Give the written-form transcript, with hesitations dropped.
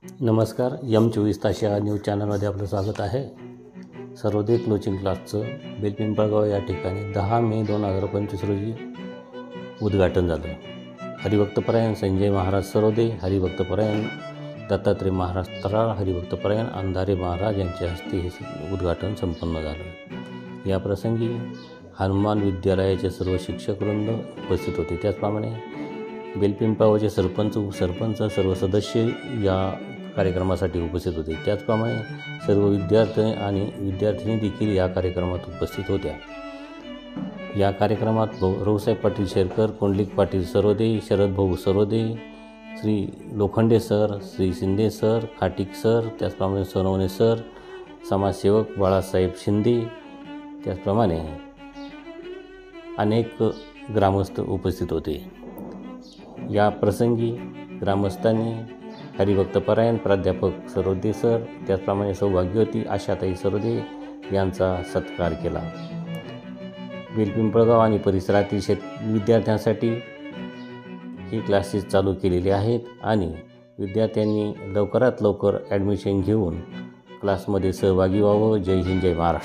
नमस्कार. M24 या news चॅनलमध्ये आपलं स्वागत आहे. सर्वोदय कोचिंग क्लासचं बेलपिंपळगाव या ठिकाणी 10 मे 2025 रोजी उद्घाटन झालं. हरिभक्तपरायण संजय महाराज सर्वोदय, हरिभक्तपरायण दत्तात्रय महाराज तराळ, हरिभक्तपरायण अंधारे महाराज यांच्या हस्ते हे उद्घाटन संपन्न झालं. या प्रसंगी हनुमान विद्यालयाचे सर्व शिक्षकवृंद उपस्थित होते. त्याचप्रमाणे बेलपिंपळगावचे सरपंच सर्व सदस्य या कार्यक्रमासाठी उपस्थित होते. त्याचप्रमाणे सर्व विद्यार्थी आणि विद्यार्थिनी देखील या कार्यक्रमात उपस्थित होत्या. या कार्यक्रमात रावसाहेब पाटील शेरकर, कोंडलिक पाटील सर्वोदय, शरद भाऊ Sarvodaya, Shri Lokhande sir, Shri Shinde sir, Khatik sir, त्याचप्रमाणे सोनवणे सर, समाजसेवक बाळासाहेब शिंदे, त्याचप्रमाणे अनेक ग्रामस्थ उपस्थित होते. या प्रसंगी ग्रामस्थांनी हरिभक्तपरायण प्राध्यापक सर्वोदय सर, त्याचप्रमाणे सौभाग्यवती आशाताई सर्वोदय यांचा सत्कार केला. बेलपिंपळगाव आणि परिसरातील विद्यार्थ्यांसाठी ही क्लासेस चालू केलेले आहेत आणि विद्यार्थ्यांनी लवकरात लवकर ॲडमिशन घेऊन क्लासमध्ये सहभागी व्हावं. जय हिंद, जय महाराष्ट्र.